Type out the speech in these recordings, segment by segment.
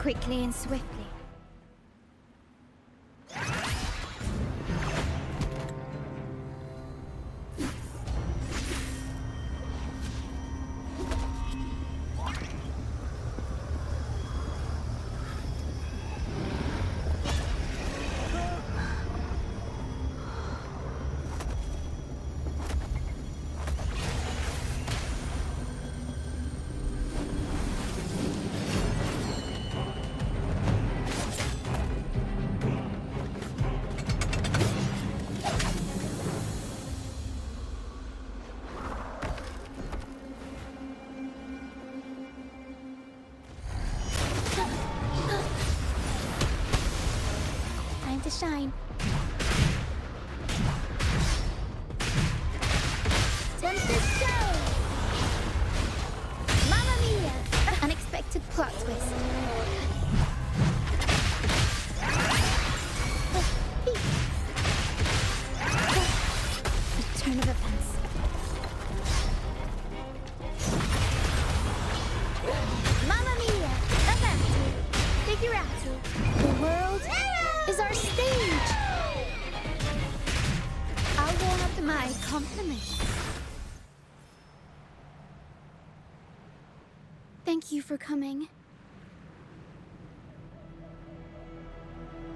quickly and swiftly. Time to shine. Tempest show! Mamma mia! Unexpected plot twist. Peek. A turn of events. Mamma mia! Avanti! Figurati! The world is our stage! I'll warm up my compliments. Thank you for coming.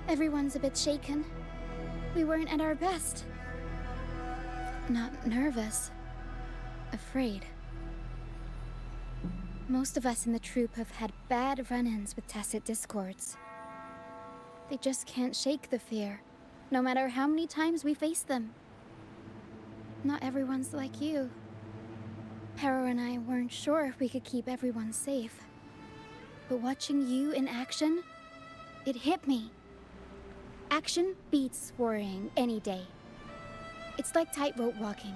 Everyone's a bit shaken. We weren't at our best. Not nervous. Afraid. Most of us in the troupe have had bad run-ins with tacit discords. They just can't shake the fear, no matter how many times we face them. Not everyone's like you. Pero and I weren't sure if we could keep everyone safe. But watching you in action, it hit me. Action beats worrying any day. It's like tightrope walking.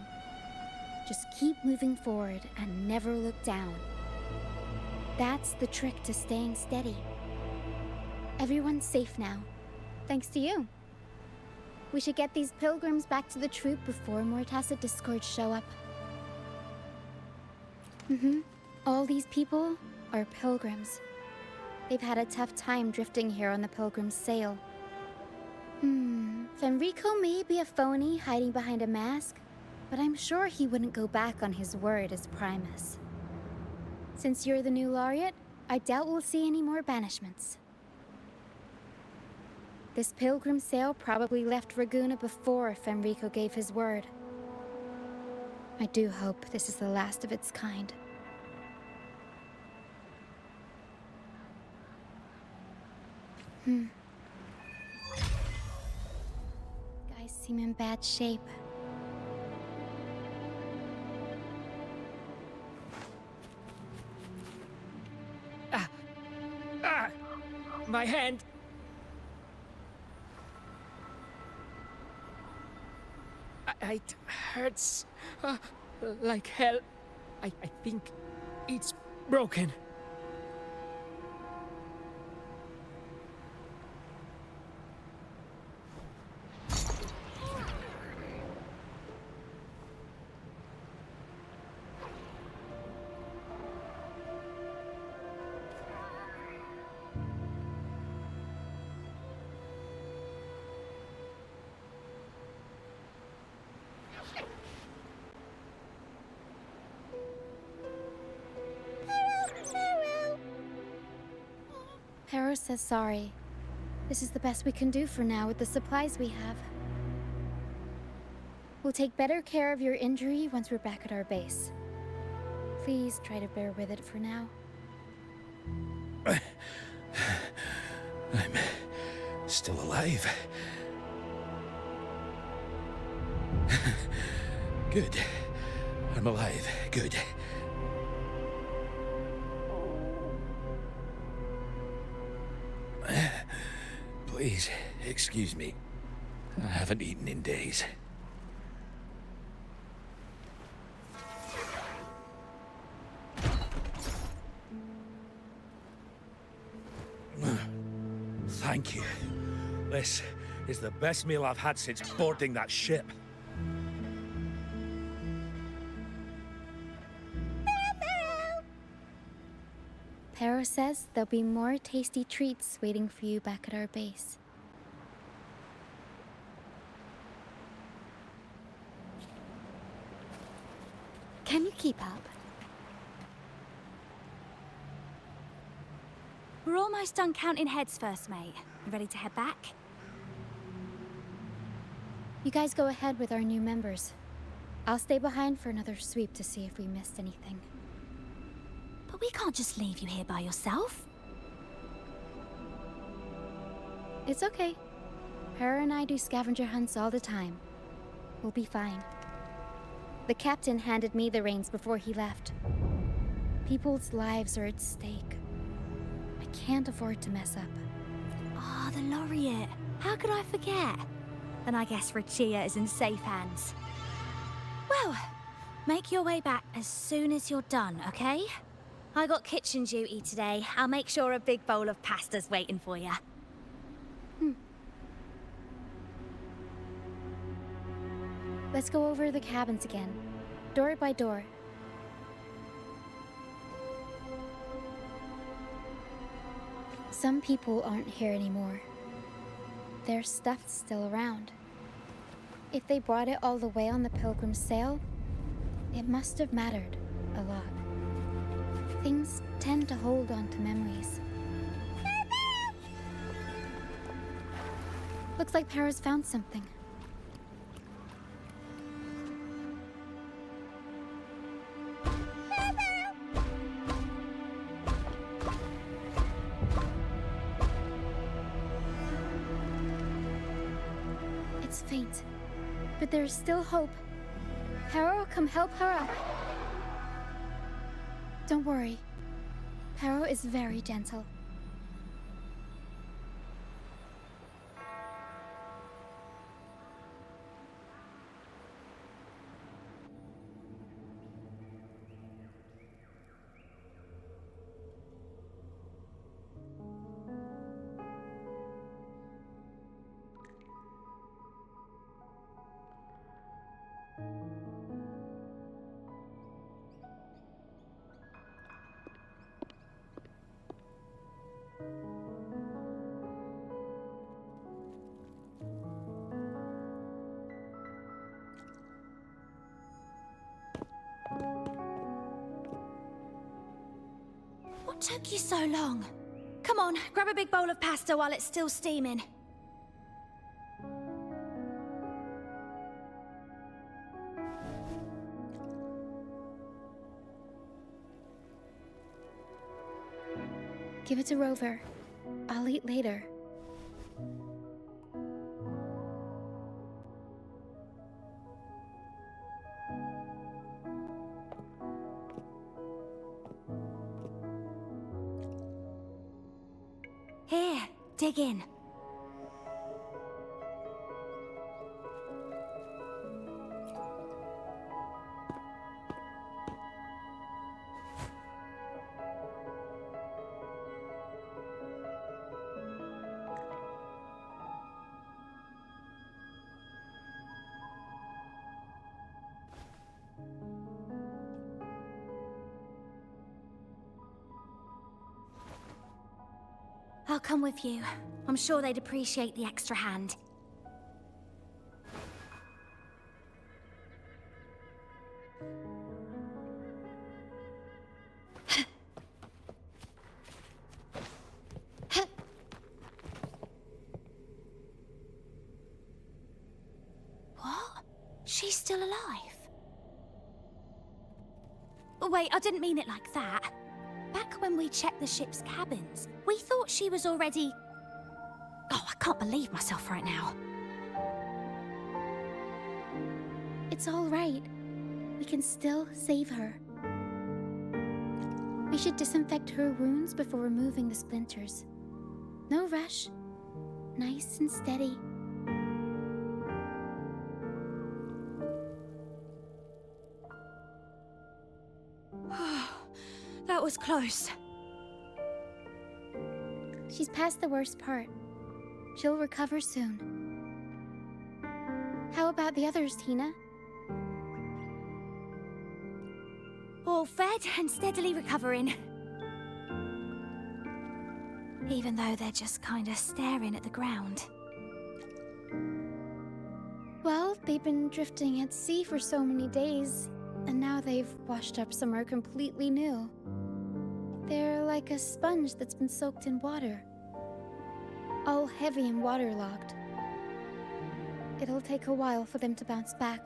Just keep moving forward and never look down. That's the trick to staying steady. Everyone's safe now, thanks to you. We should get these pilgrims back to the troupe before more tacit discords show up. All these people are pilgrims. They've had a tough time drifting here on the pilgrim's sail. Fenrico may be a phony hiding behind a mask, but I'm sure he wouldn't go back on his word as Primus. Since you're the new laureate, I doubt we'll see any more banishments. This pilgrim sail probably left Raguna before Fenrico gave his word. I do hope this is the last of its kind. Guys seem in bad shape. My hand! It hurts like hell. I think it's broken. Pero says sorry. This is the best we can do for now with the supplies we have. We'll take better care of your injury once we're back at our base. Please try to bear with it for now. I'm still alive. Good. I'm alive. Good. Please, excuse me. I haven't eaten in days. Thank you. This is the best meal I've had since boarding that ship. Pero says there'll be more tasty treats waiting for you back at our base. Can you keep up? We're almost done counting heads first, mate. You ready to head back? You guys go ahead with our new members. I'll stay behind for another sweep to see if we missed anything. But we can't just leave you here by yourself. It's okay. Hera and I do scavenger hunts all the time. We'll be fine. The captain handed me the reins before he left. People's lives are at stake. I can't afford to mess up. Ah, the laureate. How could I forget? Then I guess Roccia is in safe hands. Well, make your way back as soon as you're done, okay? I got kitchen duty today. I'll make sure a big bowl of pasta's waiting for you. Let's go over the cabins again, door by door. Some people aren't here anymore. Their stuff's still around. If they brought it all the way on the Pilgrim's sail, it must have mattered a lot. Things tend to hold on to memories. Looks like Paris found something. It's faint, but there's still hope. Hera will come help her up. Don't worry. Hera is very gentle. What took you so long? Come on, grab a big bowl of pasta while it's still steaming. Give it to Rover. I'll eat later. Here, dig in. I'll come with you. I'm sure they'd appreciate the extra hand. What? She's still alive? Wait, I didn't mean it like that. Back when we checked the ship's cabins, we thought she was already... Oh, I can't believe myself right now. It's all right. We can still save her. We should disinfect her wounds before removing the splinters. No rush. Nice and steady. That was close. She's past the worst part. She'll recover soon. How about the others, Tina? All fed and steadily recovering. even though they're just kinda staring at the ground. Well, they've been drifting at sea for so many days, and now they've washed up somewhere completely new. They're like a sponge that's been soaked in water. All heavy and waterlogged. It'll take a while for them to bounce back.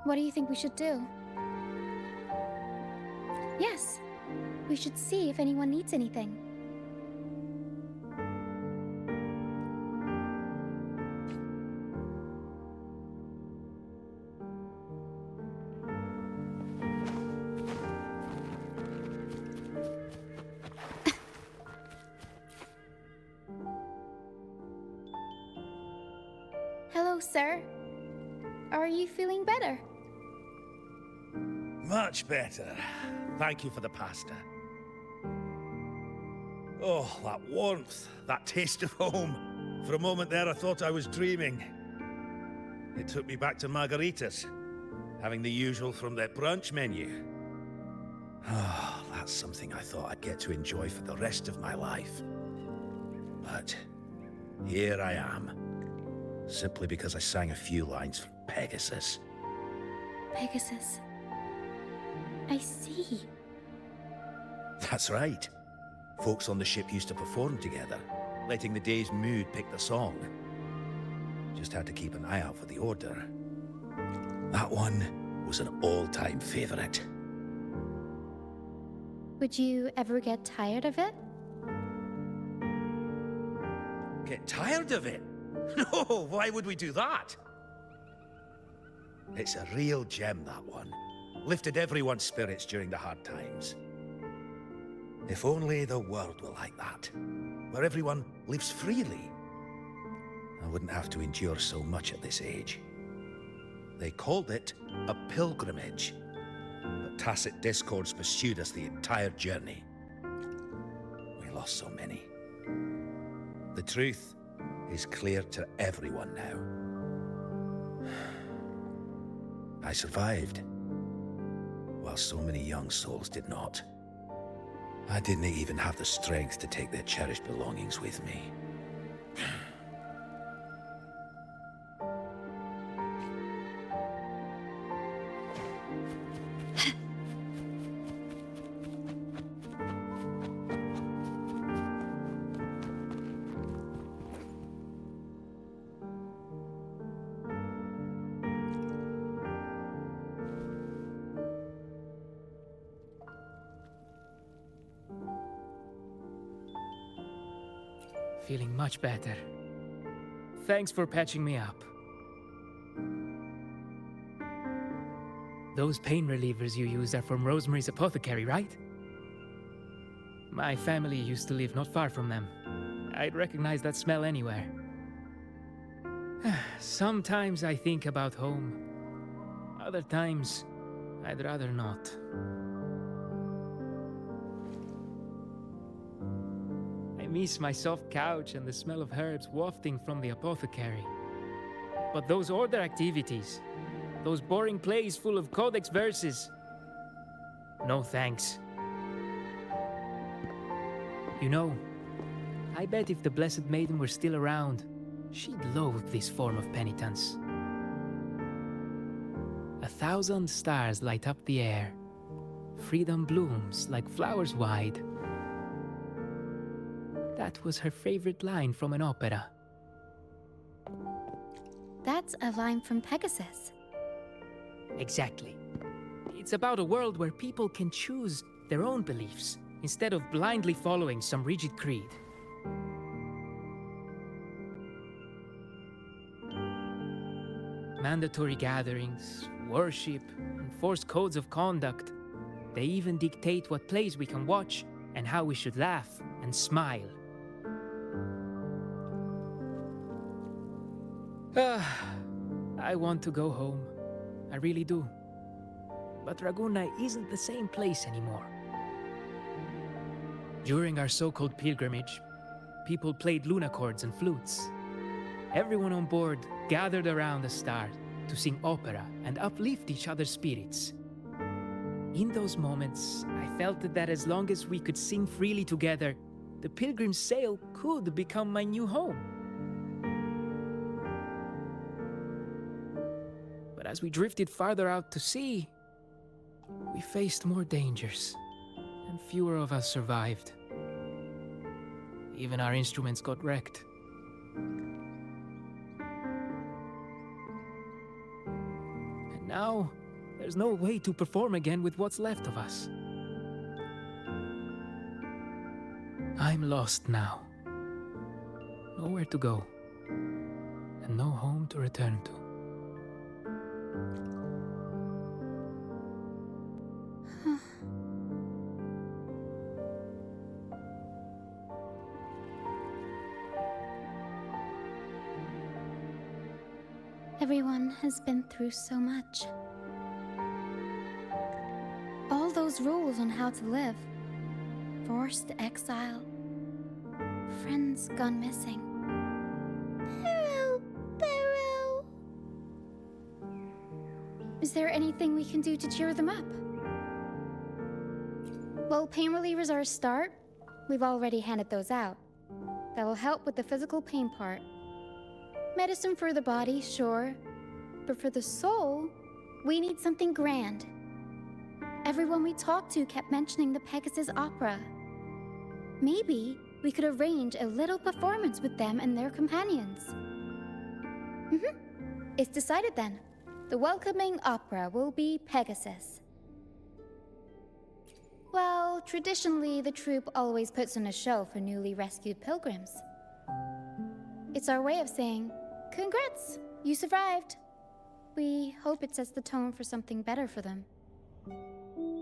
What do you think we should do? Yes, we should see if anyone needs anything. Hello, sir. Are you feeling better? Much better. Thank you for the pasta. Oh, that warmth, that taste of home. For a moment there, I thought I was dreaming. It took me back to margaritas, having the usual from their brunch menu. Oh, that's something I thought I'd get to enjoy for the rest of my life. But here I am, simply because I sang a few lines for Pegasus. Pegasus. I see. That's right. Folks on the ship used to perform together, letting the day's mood pick the song. Just had to keep an eye out for the order. That one was an all-time favorite. Would you ever get tired of it? Get tired of it? No, why would we do that? It's a real gem, that one. Lifted everyone's spirits during the hard times. If only the world were like that, where everyone lives freely. I wouldn't have to endure so much at this age. They called it a pilgrimage, but tacit discords pursued us the entire journey. We lost so many. The truth is clear to everyone now. I survived, while so many young souls did not. I didn't even have the strength to take their cherished belongings with me. Feeling much better. Thanks for patching me up. Those pain relievers you used are from Rosemary's Apothecary, right? My family used to live not far from them. I'd recognize that smell anywhere. Sometimes I think about home. Other times, I'd rather not. I miss my soft couch and the smell of herbs wafting from the apothecary. But those order activities, those boring plays full of codex verses, no thanks. You know, I bet if the Blessed Maiden were still around, she'd loathe this form of penitence. 1,000 stars light up the air. Freedom blooms like flowers wide. That was her favorite line from an opera. That's a line from Pegasus. Exactly. It's about a world where people can choose their own beliefs instead of blindly following some rigid creed. Mandatory gatherings, worship, enforced codes of conduct. They even dictate what plays we can watch and how we should laugh and smile. I want to go home. I really do. But Raguna isn't the same place anymore. During our so-called pilgrimage, people played lunacords and flutes. Everyone on board gathered around the star to sing opera and uplift each other's spirits. In those moments, I felt that as long as we could sing freely together, the Pilgrim's sail could become my new home. But as we drifted farther out to sea, we faced more dangers, and fewer of us survived. Even our instruments got wrecked. And now, there's no way to perform again with what's left of us. I'm lost now. Nowhere to go, and no home to return to. Everyone has been through so much. All those rules on how to live. Forced exile. Friends gone missing. Barrow. Is there anything we can do to cheer them up? Well, pain relievers are a start. We've already handed those out. That'll help with the physical pain part. Medicine for the body, sure. But for the soul, we need something grand. Everyone we talked to kept mentioning the Pegasus Opera. Maybe we could arrange a little performance with them and their companions. It's decided then. The welcoming opera will be Pegasus. Well, traditionally, the troupe always puts on a show for newly rescued pilgrims. It's our way of saying, congrats, you survived. We hope it sets the tone for something better for them.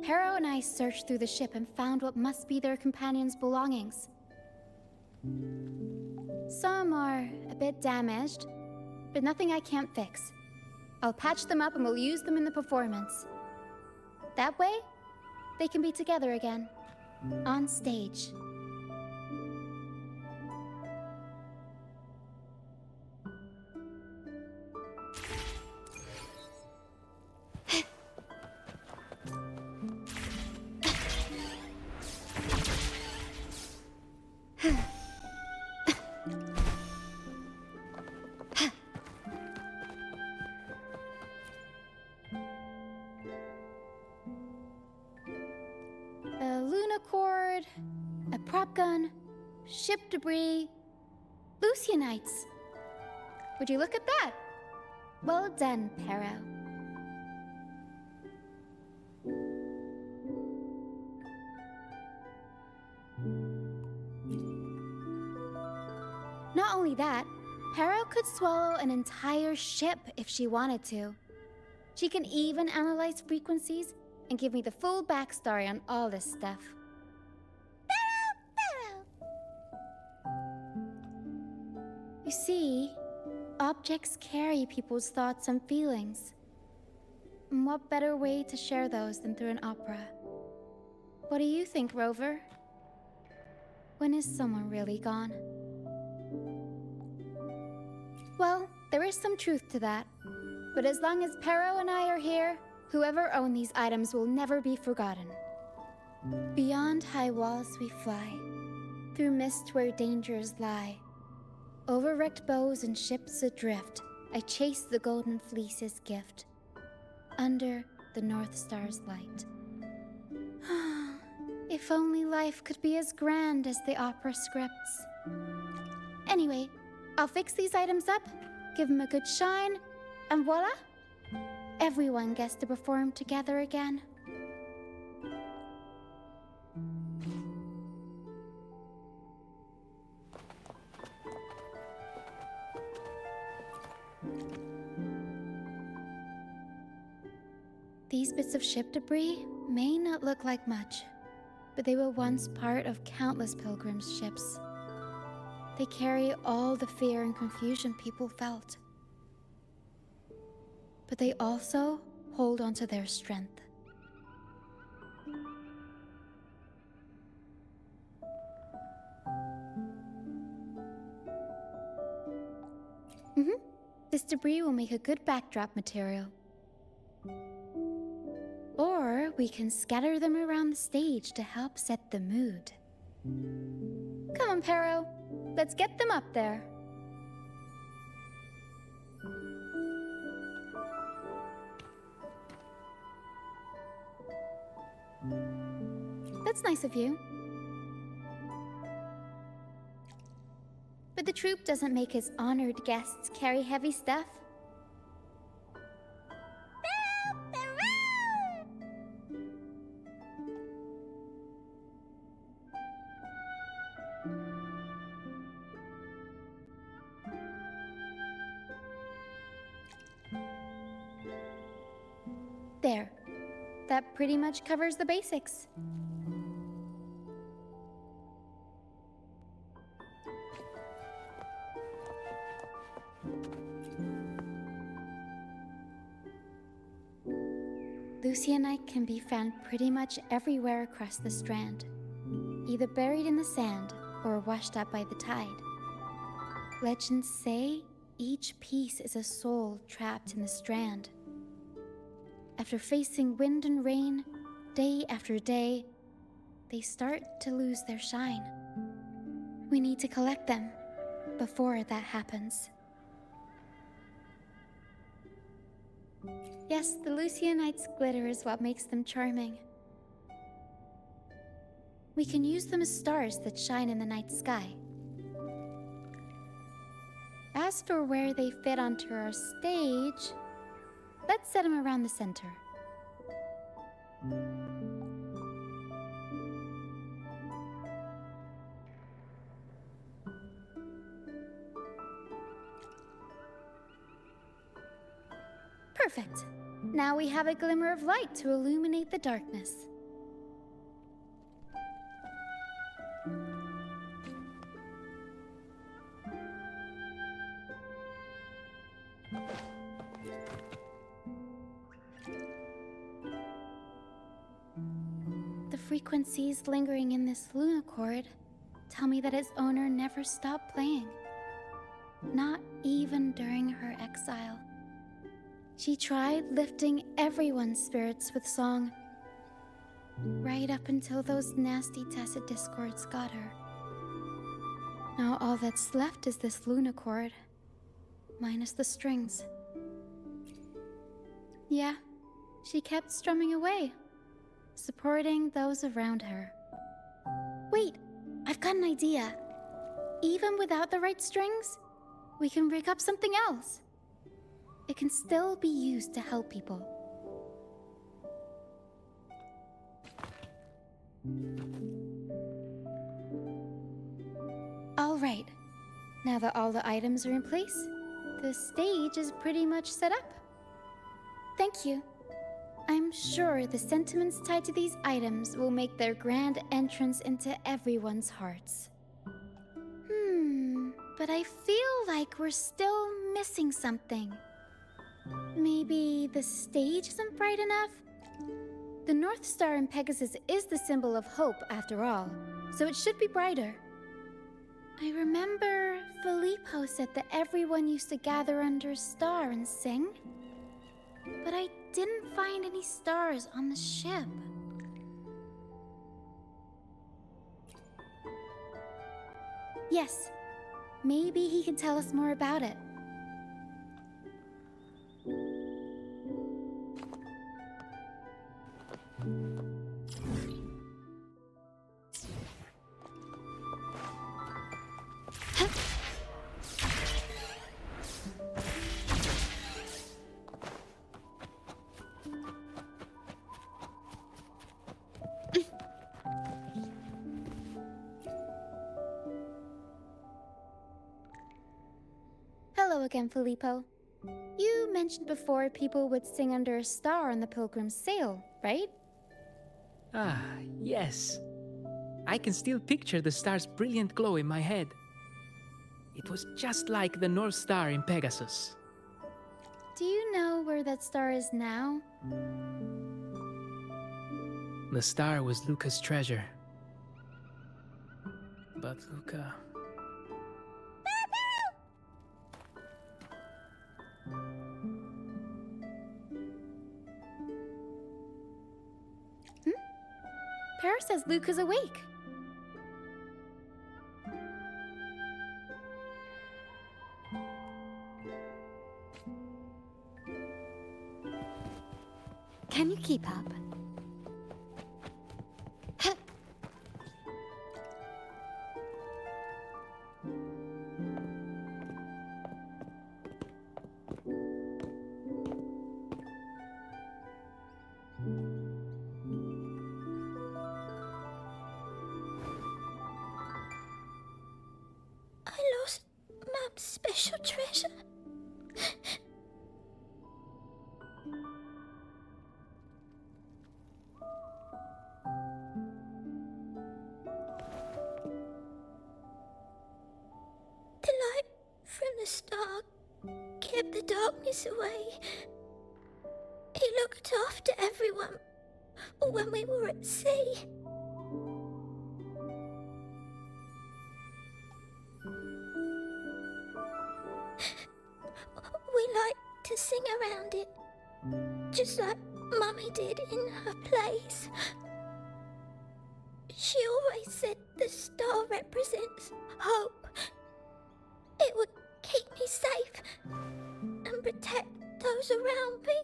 Pero and I searched through the ship and found what must be their companions' belongings. Some are a bit damaged, but nothing I can't fix. I'll patch them up and we'll use them in the performance. That way, they can be together again, on stage. A lunacord, a prop gun, ship debris, Lucianites. Would you look at that? Well done, Pero. Not only that, Pero could swallow an entire ship if she wanted to. She can even analyze frequencies and give me the full backstory on all this stuff. You see, objects carry people's thoughts and feelings. And what better way to share those than through an opera? What do you think, Rover? When is someone really gone? Well, there is some truth to that. But as long as Pero and I are here, whoever owned these items will never be forgotten. Beyond high walls we fly, through mist where dangers lie. Over wrecked bows and ships adrift, I chase the golden fleece's gift, under the North Star's light. If only life could be as grand as the opera scripts. Anyway, I'll fix these items up, give them a good shine, and voila! Everyone gets to perform together again. These bits of ship debris may not look like much, but they were once part of countless pilgrims' ships. They carry all the fear and confusion people felt. But they also hold onto their strength. This debris will make a good backdrop material. Or we can scatter them around the stage to help set the mood. Come on, Pero. Let's get them up there. That's nice of you. But the troop doesn't make his honored guests carry heavy stuff. There. That pretty much covers the basics. Lucianite can be found pretty much everywhere across the strand, either buried in the sand or washed up by the tide. Legends say each piece is a soul trapped in the strand. After facing wind and rain, day after day, they start to lose their shine. We need to collect them before that happens. Yes, the Lucianite's glitter is what makes them charming. We can use them as stars that shine in the night sky. As for where they fit onto our stage, let's set them around the center. Perfect. Now we have a glimmer of light to illuminate the darkness. The frequencies lingering in this lunacord tell me that its owner never stopped playing. Not even during her exile. She tried lifting everyone's spirits with song, right up until those nasty tacit discords got her. Now all that's left is this lunacord, minus the strings. Yeah, she kept strumming away, supporting those around her. Wait, I've got an idea. Even without the right strings, we can rig up something else. It can still be used to help people. All right. Now that all the items are in place, the stage is pretty much set up. Thank you. I'm sure the sentiments tied to these items will make their grand entrance into everyone's hearts. But I feel like we're still missing something. Maybe the stage isn't bright enough? The North Star in Pegasus is the symbol of hope, after all, so it should be brighter. I remember Filippo said that everyone used to gather under a star and sing, but I didn't find any stars on the ship. Yes, maybe he can tell us more about it. Hello again, Filippo. You mentioned before people would sing under a star on the Pilgrim's Sail, right? Ah, yes. I can still picture the star's brilliant glow in my head. It was just like the North Star in Pegasus. Do you know where that star is now? The star was Luca's treasure. But Luca... Para says Luca's awake. Can you keep up? I lost Mum's special treasure. The light from the star kept the darkness away. He looked after everyone when we were at sea. We liked to sing around it, just like Mummy did in her plays. She always said the star represents hope. It would keep me safe and protect those around me.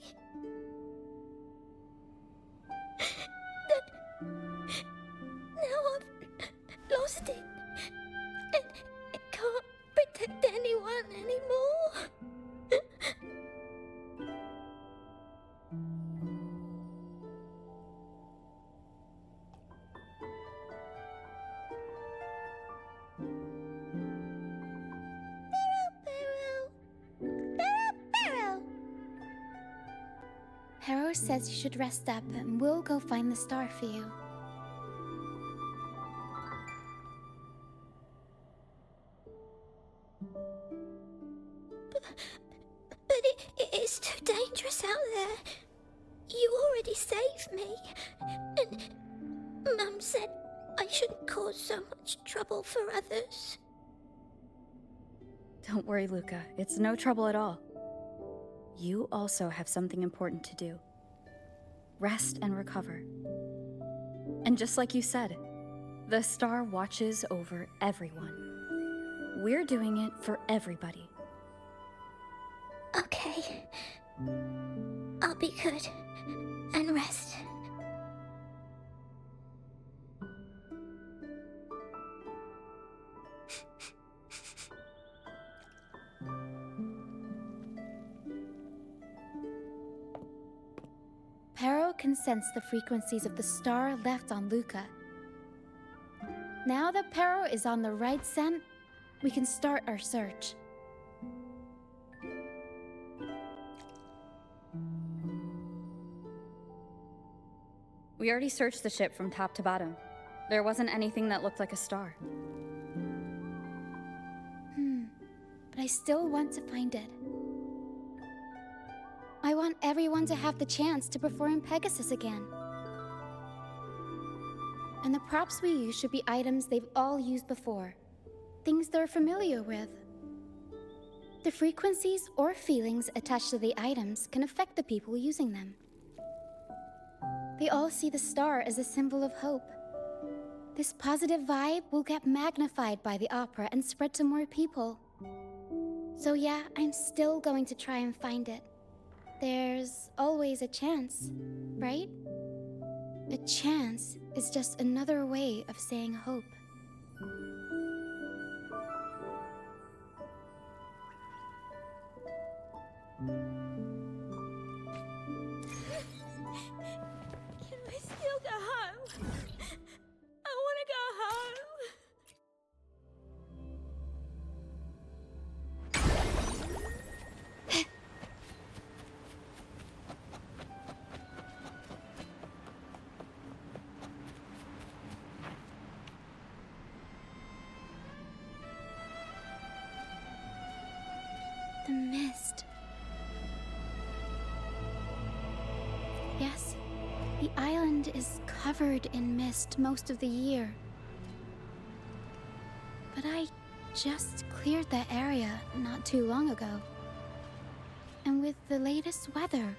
Now I've lost it, and it can't protect anyone anymore. Harrow says you should rest up, and we'll go find the star for you. But it is too dangerous out there. You already saved me, and Mum said I shouldn't cause so much trouble for others. Don't worry, Luca. It's no trouble at all. You also have something important to do. Rest and recover. And just like you said, the star watches over everyone. We're doing it for everybody. Okay. I'll be good and rest. Perro can sense the frequencies of the star left on Luca. Now that Perro is on the right scent, we can start our search. We already searched the ship from top to bottom. There wasn't anything that looked like a star. But I still want to find it. I want everyone to have the chance to perform Pegasus again. And the props we use should be items they've all used before. Things they're familiar with. The frequencies or feelings attached to the items can affect the people using them. They all see the star as a symbol of hope. This positive vibe will get magnified by the opera and spread to more people. So yeah, I'm still going to try and find it. There's always a chance, right? A chance is just another way of saying hope. Can we still go home? I want to go home. The mist. Yes, the island is covered in mist most of the year. But I just cleared that area not too long ago. And with the latest weather,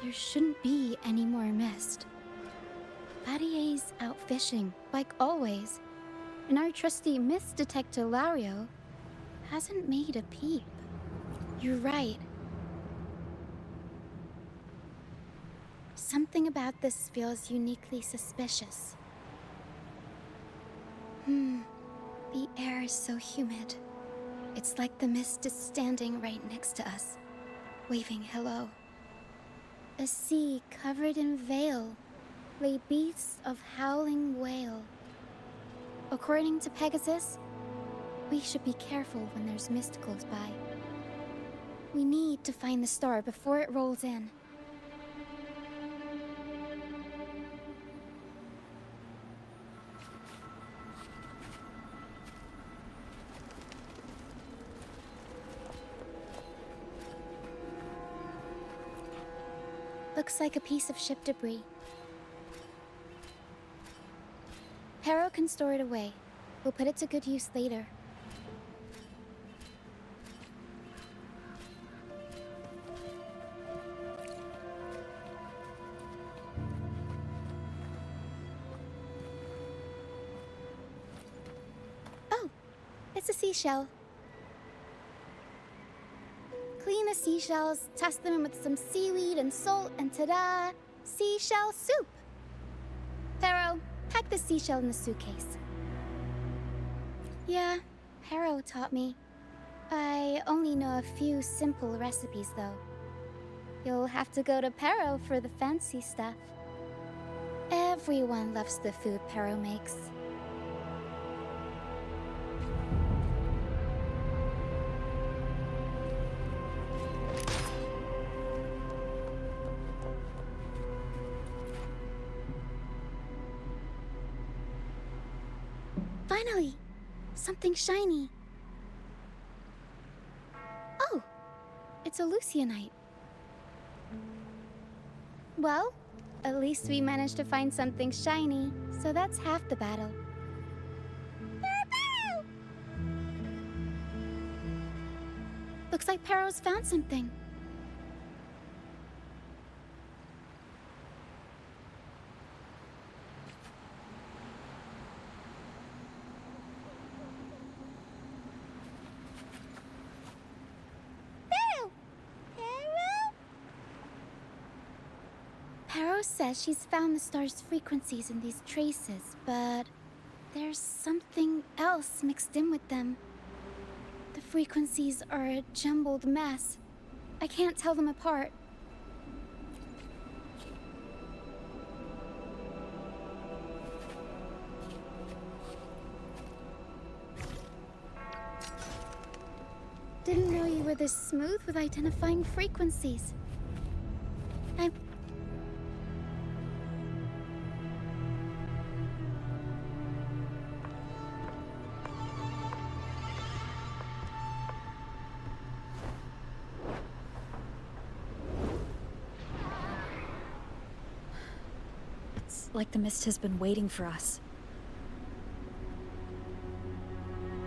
there shouldn't be any more mist. Battier's out fishing, like always, and our trusty mist detector Lario hasn't made a peep. You're right. Something about this feels uniquely suspicious. The air is so humid. It's like the mist is standing right next to us, waving hello. A sea covered in veil lay beasts of howling whale. According to Pegasus, we should be careful when there's mist close by. We need to find the star before it rolls in. Looks like a piece of ship debris. Harrow can store it away. We'll put it to good use later. Oh, it's a seashell. Clean the seashells, toss them in with some seaweed and salt, and ta-da! Seashell soup! Pharaoh, pack the seashell in the suitcase. Yeah, Harrow taught me. I only know a few simple recipes, though. You'll have to go to Perro for the fancy stuff. Everyone loves the food Perro makes. Finally! Something shiny. Oh! It's a Lucianite. Well, at least we managed to find something shiny, so that's half the battle. Looks like Perro's found something. Perro says she's found the star's frequencies in these traces, but there's something else mixed in with them. The frequencies are a jumbled mess. I can't tell them apart. Didn't know you were this smooth with identifying frequencies. It's like the mist has been waiting for us.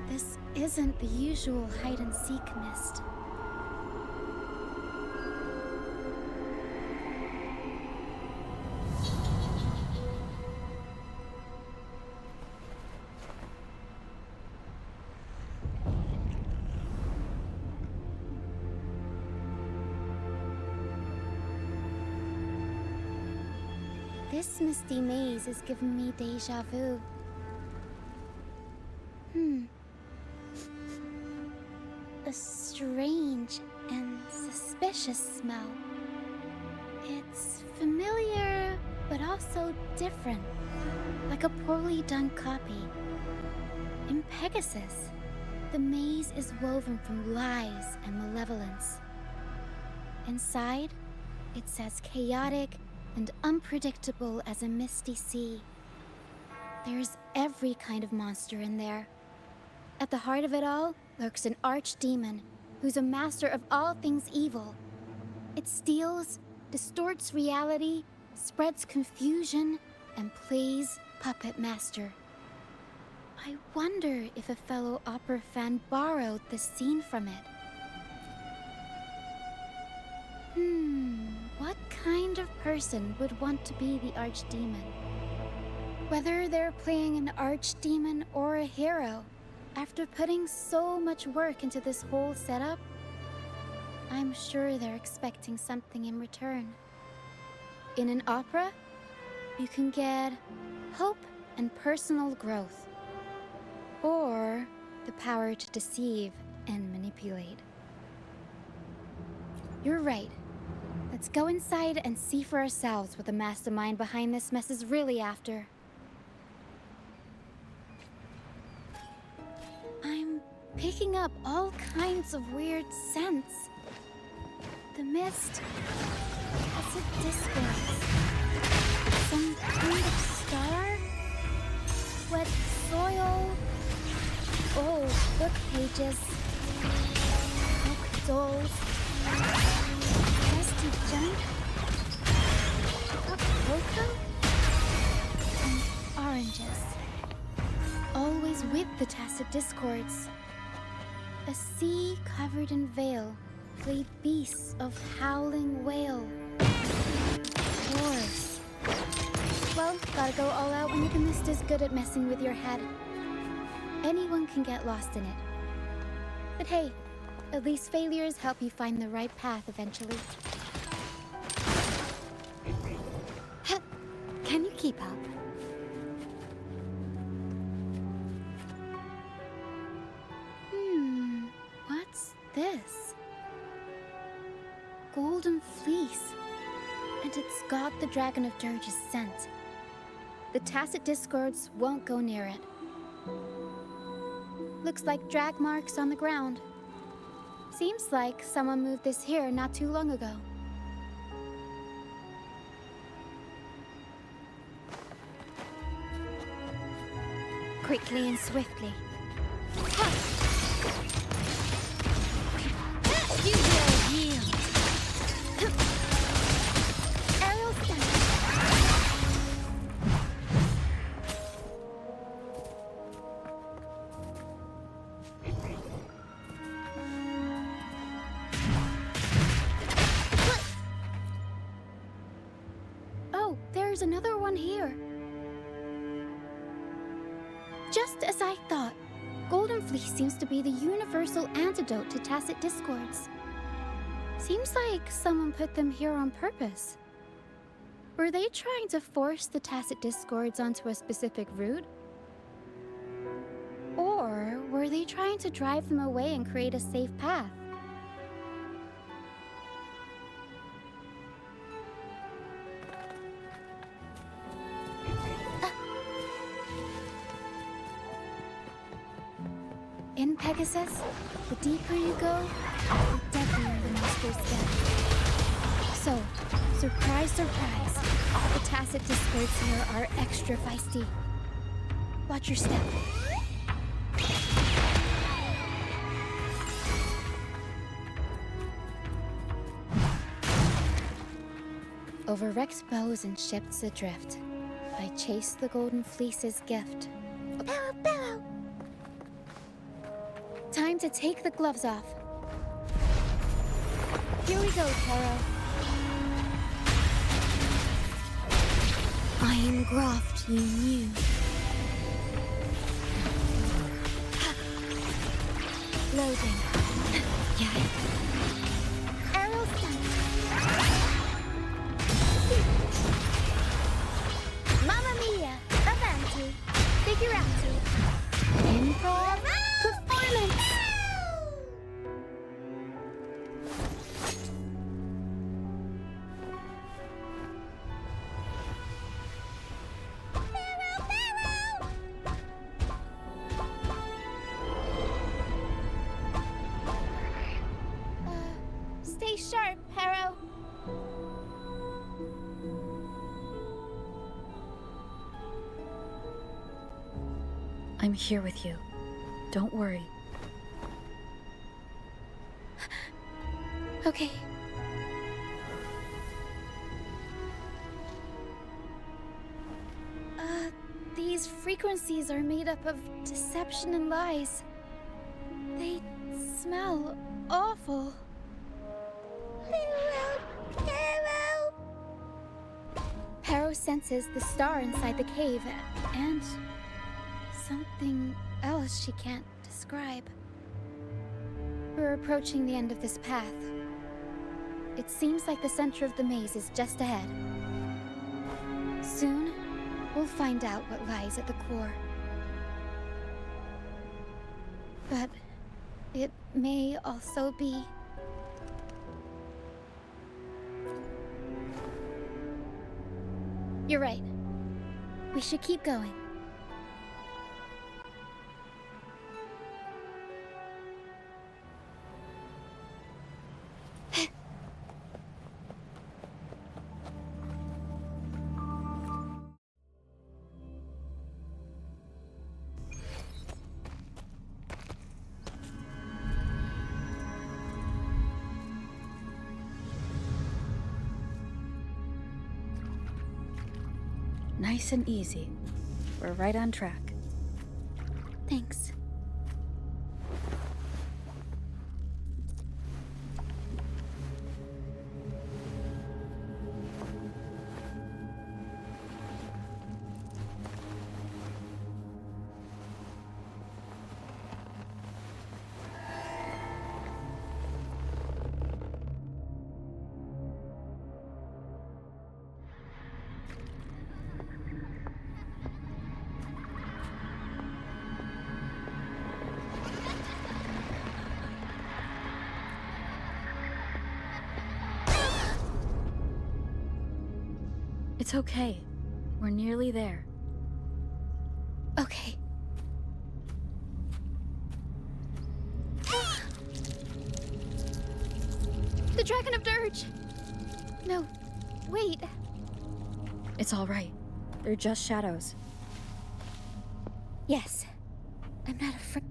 This isn't the usual hide-and-seek mist. This misty maze is giving me déjà vu. A strange and suspicious smell. It's familiar, but also different, like a poorly done copy. In Pegasus, the maze is woven from lies and malevolence. Inside, it's as chaotic and unpredictable as a misty sea. There's every kind of monster in there. At the heart of it all lurks an archdemon who's a master of all things evil. It steals, distorts reality, spreads confusion, and plays puppet master. I wonder if a fellow opera fan borrowed this scene from it. What kind of person would want to be the archdemon? Whether they're playing an archdemon or a hero, after putting so much work into this whole setup, I'm sure they're expecting something in return. In an opera, you can get hope and personal growth, or the power to deceive and manipulate. You're right. Let's go inside and see for ourselves what the mastermind behind this mess is really after. I'm picking up all kinds of weird scents. The mist, acid discords, some kind of star, wet soil, old book pages, oak dolls, dusty junk, hot cocoa, and oranges. Always with the tacit discords. A sea covered in veil played beasts of howling wail. Wars. Well, gotta go all out when the mist is good at messing with your head. Anyone can get lost in it. But hey, at least failures help you find the right path eventually. Can you keep up? What's this? Golden fleece. And it's got the Dragon of Dirge's scent. The tacit discords won't go near it. Looks like drag marks on the ground. Seems like someone moved this here not too long ago. Quickly and swiftly. You will yield. Aerial stamp. Oh, there's another one here. Just as I thought, Golden Fleece seems to be the universal antidote to tacit discords. Seems like someone put them here on purpose. Were they trying to force the tacit discords onto a specific route? Or were they trying to drive them away and create a safe path? In Pegasus, the deeper you go, the deadlier the monsters get. So, surprise, surprise, the tacit discords here are extra feisty. Watch your step. Over wrecked bows and ships adrift, I chase the Golden Fleece's gift. Barrow, Barrow! Time to take the gloves off. Here we go, Taro. I am graft you knew. Loading. Yeah. Aerial stamp. Mamma mia! Avanti! Figurati! Improv performance! Stay sharp, Harrow. I'm here with you. Don't worry. Okay. These frequencies are made up of deception and lies. They smell awful. Harrow! Harrow senses the star inside the cave, and something else she can't describe. We're approaching the end of this path. It seems like the center of the maze is just ahead. We'll find out what lies at the core. But it may also be... You're right. We should keep going. Nice and easy. We're right on track. Thanks. It's okay. We're nearly there. Okay. The Dragon of Dirge! No, wait. It's all right. They're just shadows. Yes. I'm not afraid.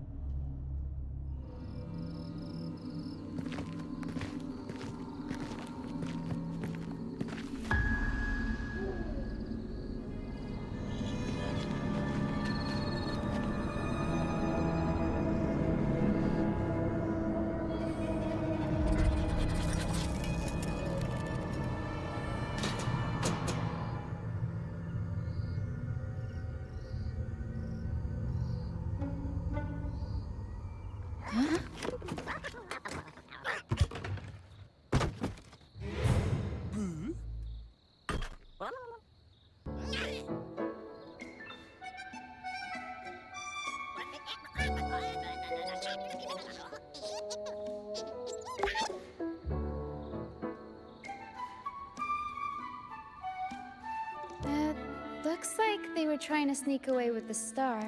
Looks like they were trying to sneak away with the star,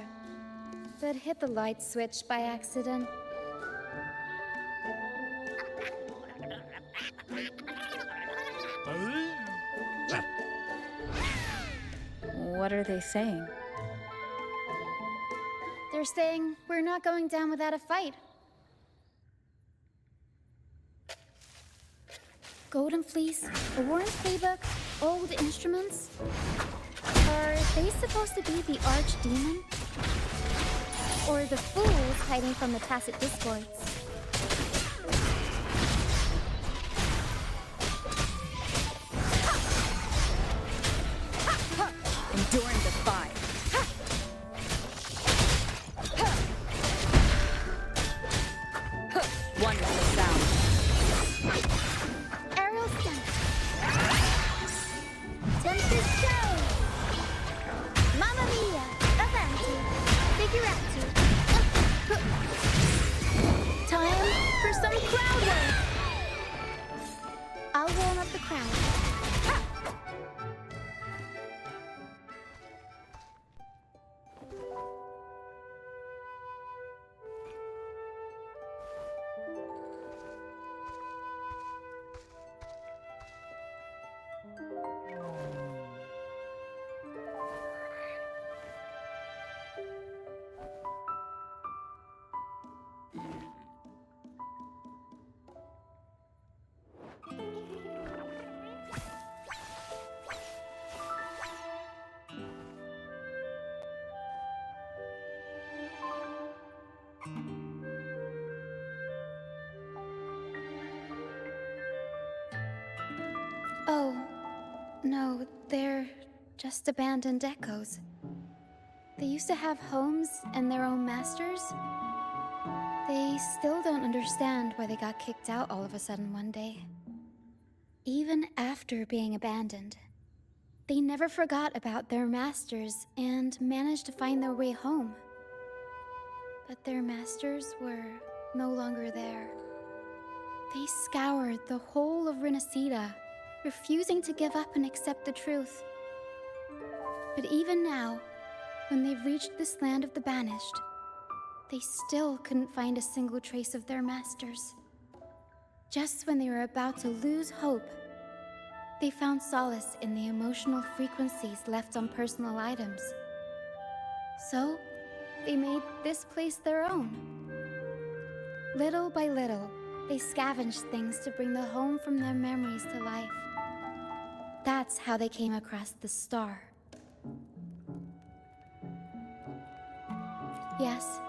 but hit the light switch by accident. What are they saying? They're saying we're not going down without a fight. Golden Fleece, a worn playbook, old instruments. Are they supposed to be the archdemon? Or the fools hiding from the Tacit Discords? Enduring the fire. Wonderful sound. Aerial stunt. Tempest show. Mamma mia. Avanti. Figurati. Time for some crowd work. I'll warm up the crowd. Oh, no, they're just abandoned echoes. They used to have homes and their own masters. They still don't understand why they got kicked out all of a sudden one day. Even after being abandoned, they never forgot about their masters and managed to find their way home. But their masters were no longer there. They scoured the whole of Renacida, refusing to give up and accept the truth. But even now, when they've reached this land of the banished, they still couldn't find a single trace of their masters. Just when they were about to lose hope, they found solace in the emotional frequencies left on personal items. So, they made this place their own. Little by little, they scavenged things to bring the home from their memories to life. That's how they came across the star. Yes,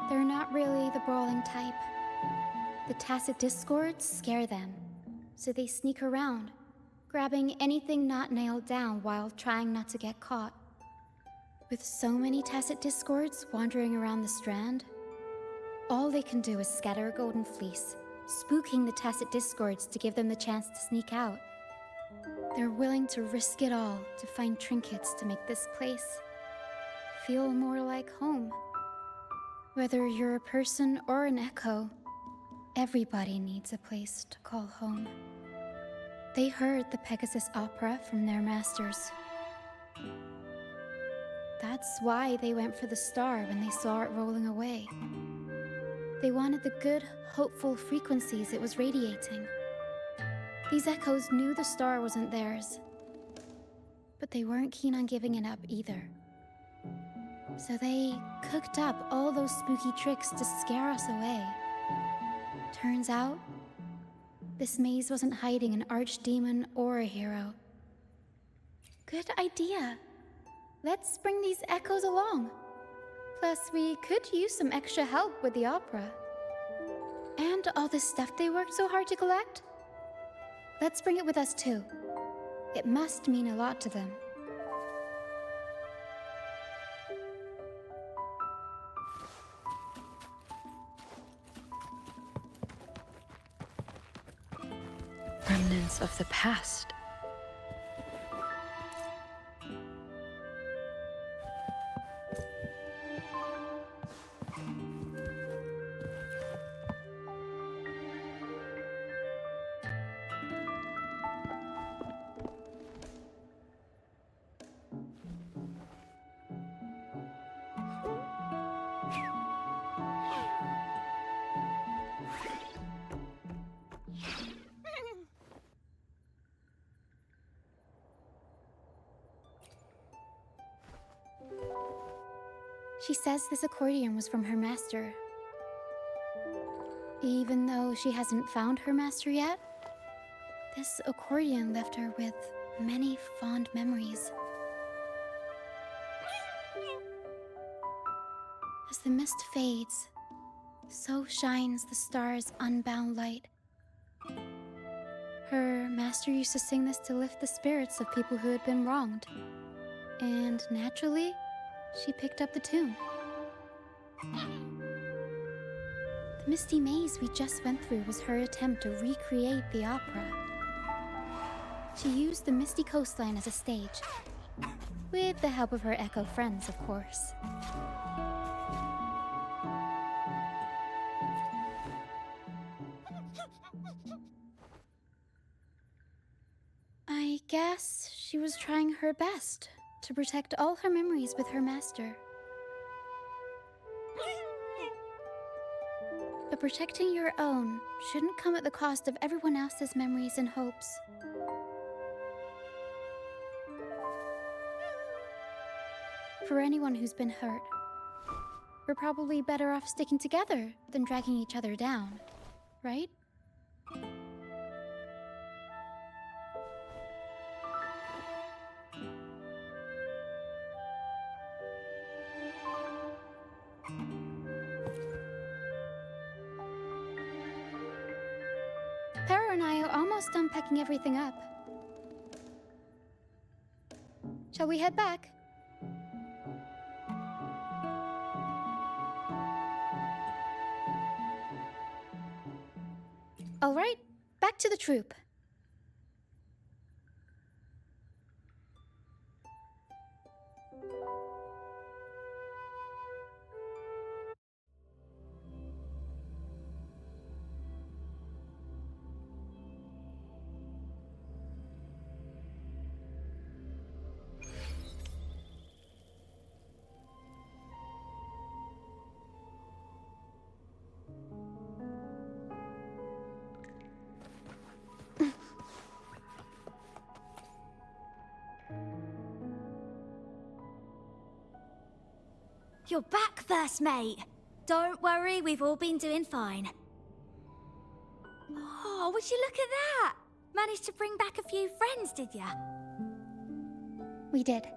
they're not really the brawling type. The tacit discords scare them, so they sneak around, grabbing anything not nailed down while trying not to get caught. With so many tacit discords wandering around the strand, all they can do is scatter a golden fleece, spooking the tacit discords to give them the chance to sneak out. They're willing to risk it all to find trinkets to make this place feel more like home. Whether you're a person or an echo, everybody needs a place to call home. They heard the Pegasus opera from their masters. That's why they went for the star when they saw it rolling away. They wanted the good, hopeful frequencies it was radiating. These echoes knew the star wasn't theirs, but they weren't keen on giving it up either. So they cooked up all those spooky tricks to scare us away. Turns out, this maze wasn't hiding an archdemon or a hero. Good idea. Let's bring these echoes along. Plus, we could use some extra help with the opera. And all this stuff they worked so hard to collect? Let's bring it with us too. It must mean a lot to them. Remnants of the past. She says this accordion was from her master. Even though she hasn't found her master yet, this accordion left her with many fond memories. As the mist fades, so shines the star's unbound light. Her master used to sing this to lift the spirits of people who had been wronged. And naturally, she picked up the tune. The misty maze we just went through was her attempt to recreate the opera. She used the misty coastline as a stage, with the help of her echo friends, of course. I guess she was trying her best to protect all her memories with her master. But protecting your own shouldn't come at the cost of everyone else's memories and hopes. For anyone who's been hurt, we're probably better off sticking together than dragging each other down, right? Para and I are almost done packing everything up. Shall we head back? All right, back to the troop. You're back first, mate. Don't worry, we've all been doing fine. Oh, would you look at that? Managed to bring back a few friends, did ya? We did.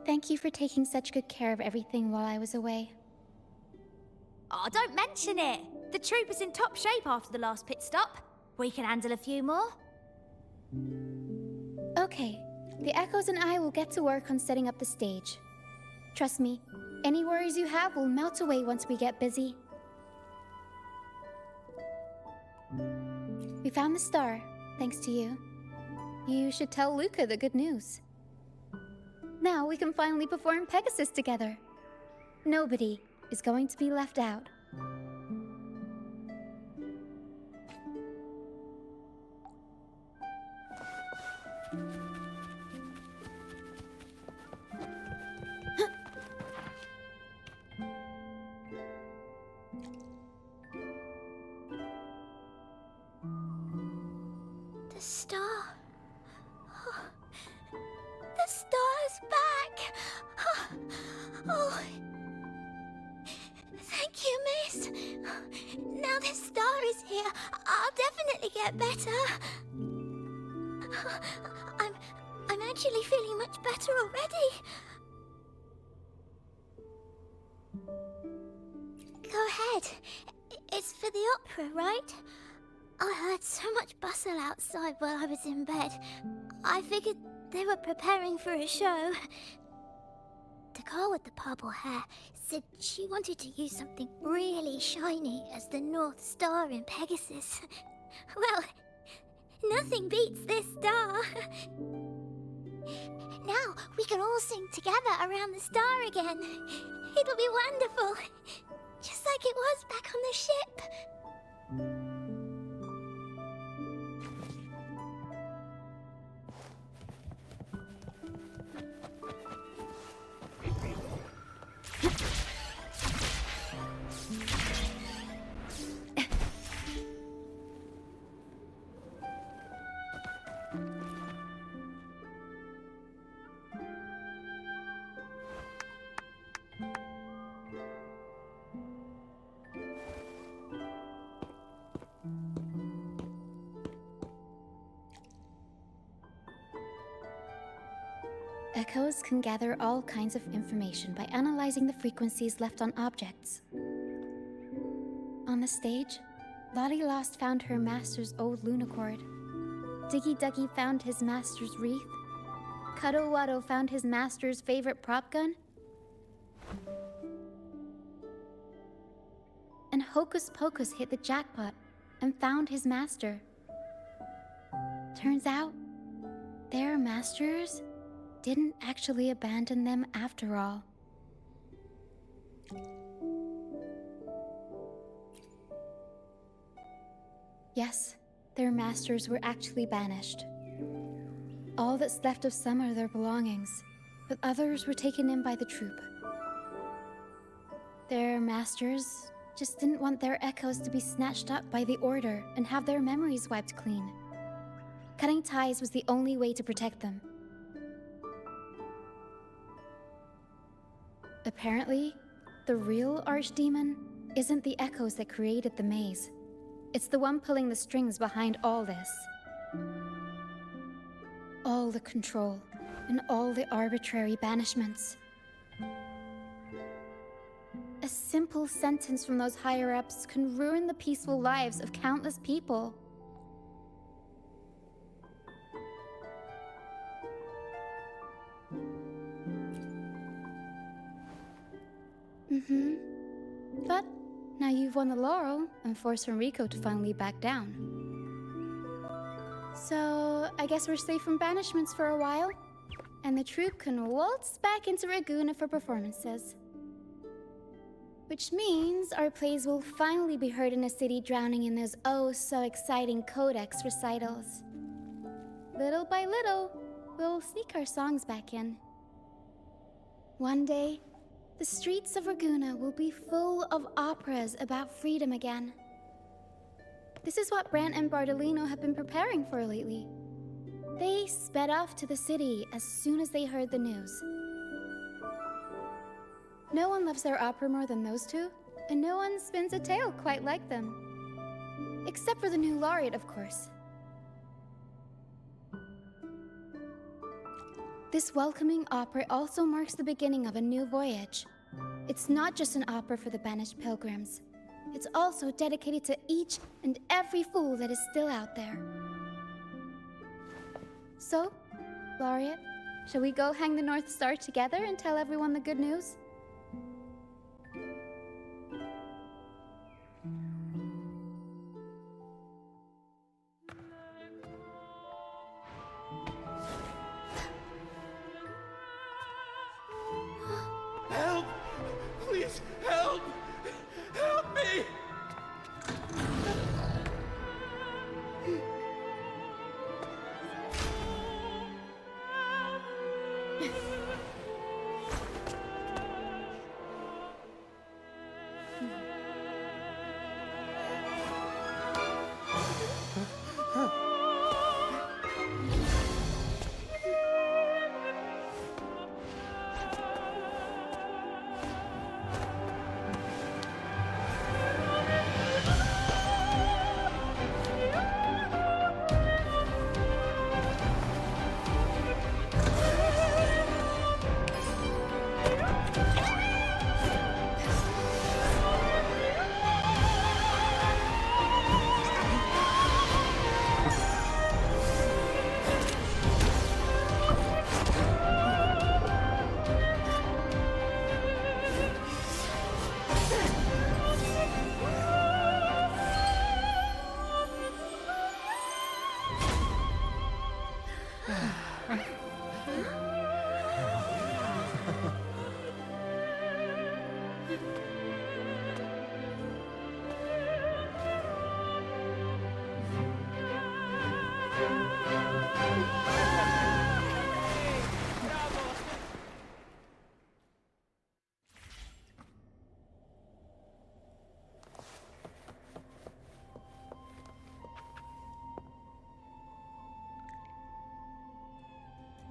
Thank you for taking such good care of everything while I was away. Oh, don't mention it. The troop is in top shape after the last pit stop. We can handle a few more. Okay, the Echoes and I will get to work on setting up the stage. Trust me, any worries you have will melt away once we get busy. We found the star, thanks to you. You should tell Luca the good news. Now we can finally perform Pegasus together. Nobody is going to be left out. The star. Oh, the star's back. Oh. Thank you, miss. Now this star is here, I'll definitely get better. I'm actually feeling much better already. Go ahead. It's for the opera, right? I heard so much bustle outside while I was in bed. I figured they were preparing for a show. The girl with the purple hair said she wanted to use something really shiny as the North Star in Pegasus. Well, nothing beats this star. Now we can all sing together around the star again. It'll be wonderful. Just like it was back on the ship. Echoes can gather all kinds of information by analyzing the frequencies left on objects. On the stage, Lottie Lost found her master's old lunicord. Diggy Duggy found his master's wreath. Cuddle Waddle found his master's favorite prop gun. And Hocus Pocus hit the jackpot and found his master. Turns out, their masters didn't actually abandon them after all. Yes, their masters were actually banished. All that's left of some are their belongings, but others were taken in by the troop. Their masters just didn't want their echoes to be snatched up by the Order and have their memories wiped clean. Cutting ties was the only way to protect them. Apparently, the real Archdemon isn't the echoes that created the maze. It's the one pulling the strings behind all this. All the control, and all the arbitrary banishments. A simple sentence from those higher-ups can ruin the peaceful lives of countless people. But now you've won the laurel and forced Enrico to finally back down. So I guess we're safe from banishments for a while, and the troupe can waltz back into Ragusa for performances. Which means our plays will finally be heard in a city drowning in those oh-so-exciting codex recitals. Little by little, we'll sneak our songs back in. One day, the streets of Ragusa will be full of operas about freedom again. This is what Brant and Bardolino have been preparing for lately. They sped off to the city as soon as they heard the news. No one loves their opera more than those two, and no one spins a tale quite like them. Except for the new laureate, of course. This welcoming opera also marks the beginning of a new voyage. It's not just an opera for the banished pilgrims. It's also dedicated to each and every fool that is still out there. So, Laureate, shall we go hang the North Star together and tell everyone the good news? Help! Please, help! Help me!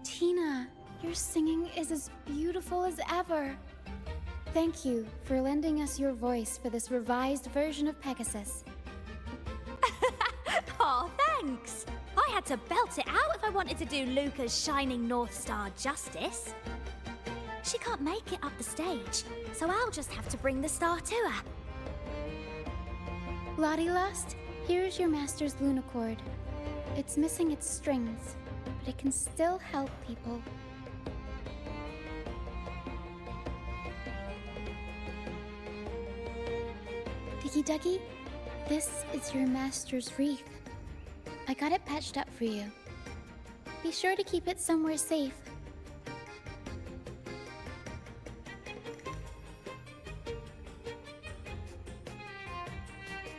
Tina, your singing is as beautiful as ever. Thank you for lending us your voice for this revised version of Pegasus. Aw, thanks! I had to belt it out if I wanted to do Luca's Shining North Star justice. She can't make it up the stage, so I'll just have to bring the star to her. Lottie Lost, here's your master's Lunacord. It's missing its strings, but it can still help people. Diggy Duggy, this is your master's wreath. I got it patched up for you. Be sure to keep it somewhere safe.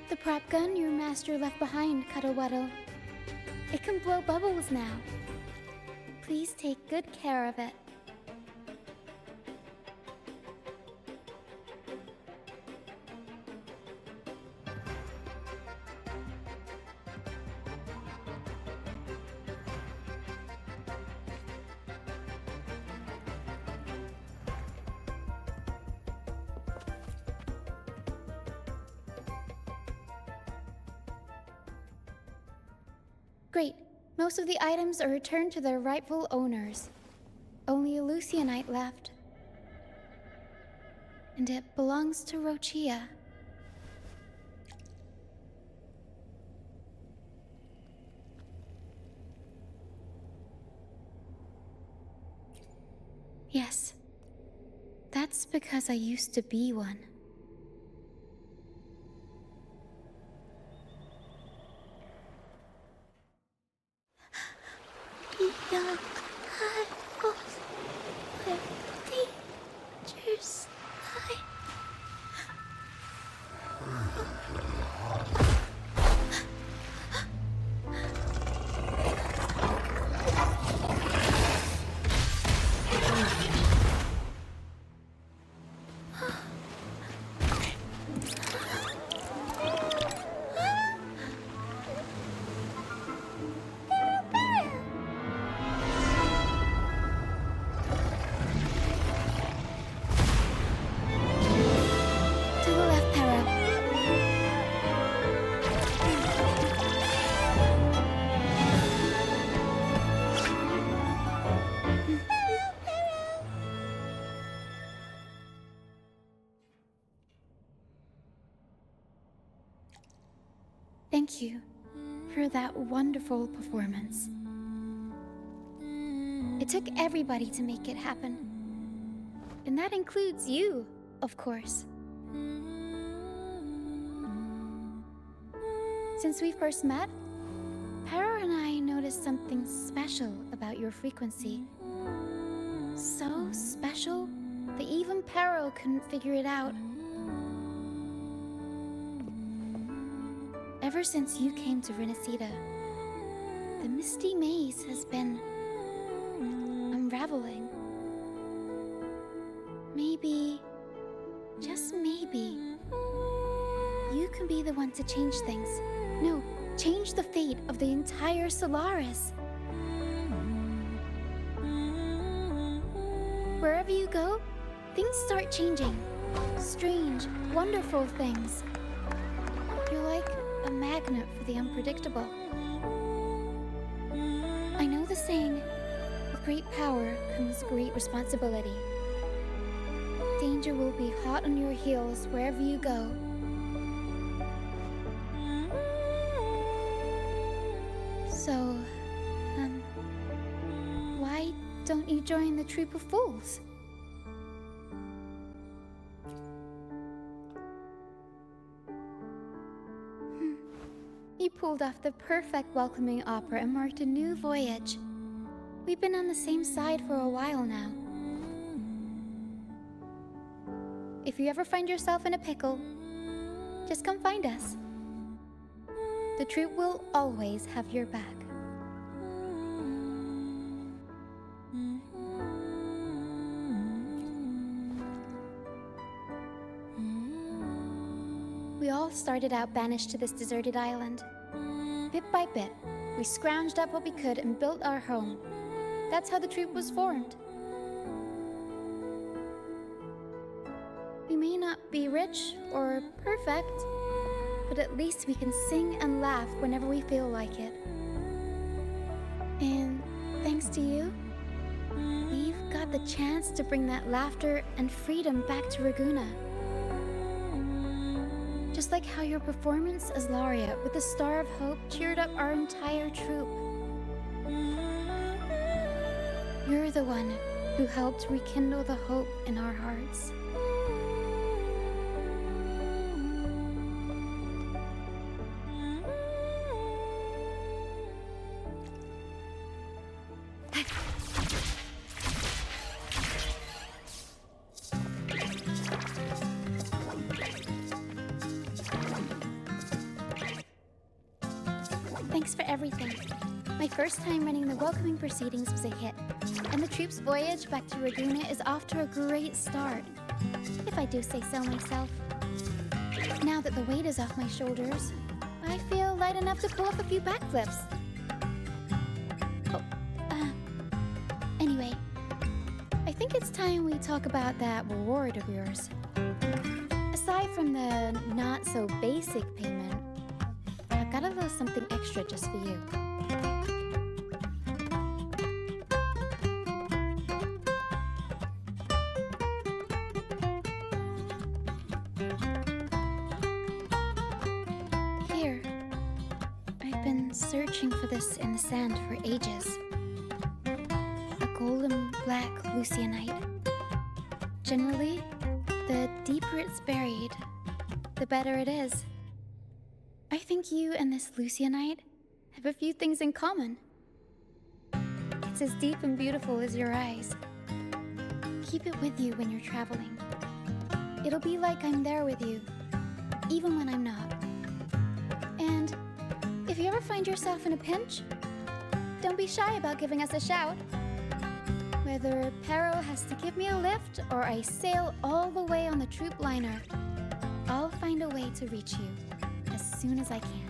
The prop gun your master left behind, Cuddlewaddle. It can blow bubbles now. Please take good care of it. Great. Most of the items are returned to their rightful owners. Only a Lucianite left. And it belongs to Roccia. Yes. That's because I used to be one. Young, high, old, where dangers lie. thank you for that wonderful performance. It took everybody to make it happen. And that includes you, of course. Since we first met, Pero and I noticed something special about your frequency. So special that even Pero couldn't figure it out. Ever since you came to Renacida, the misty maze has been unraveling. Maybe, just maybe, you can be the one to change things. No, change the fate of the entire Solaris. Wherever you go, things start changing. Strange, wonderful things. You're like a magnet for the unpredictable. I know the saying, with great power comes great responsibility. Danger will be hot on your heels wherever you go. So, why don't you join the troop of fools? You pulled off the perfect welcoming opera and marked a new voyage. We've been on the same side for a while now. If you ever find yourself in a pickle, just come find us. The troop will always have your back. We all started out banished to this deserted island. Bit by bit, we scrounged up what we could and built our home. That's how the troop was formed. We may not be rich or perfect, but at least we can sing and laugh whenever we feel like it. And thanks to you, we've got the chance to bring that laughter and freedom back to Raguna. Just like how your performance as Laureate with the Star of Hope cheered up our entire troop. You're the one who helped rekindle the hope in our hearts. Thanks for everything. My first time running the welcoming proceedings was a hit, and the troop's voyage back to Raguna is off to a great start, if I do say so myself. Now that the weight is off my shoulders, I feel light enough to pull off a few backflips. Anyway, I think it's time we talk about that reward of yours. Aside from the not-so-basic payment, I've got a little something extra just for you. Here. I've been searching for this in the sand for ages. A golden black Lucianite. Generally, the deeper it's buried, the better it is. I think you and this Lucianite have a few things in common. It's as deep and beautiful as your eyes. Keep it with you when you're traveling. It'll be like I'm there with you, even when I'm not. And if you ever find yourself in a pinch, don't be shy about giving us a shout. Whether Pero has to give me a lift or I sail all the way on the troop liner, I'll find a way to reach you as soon as I can.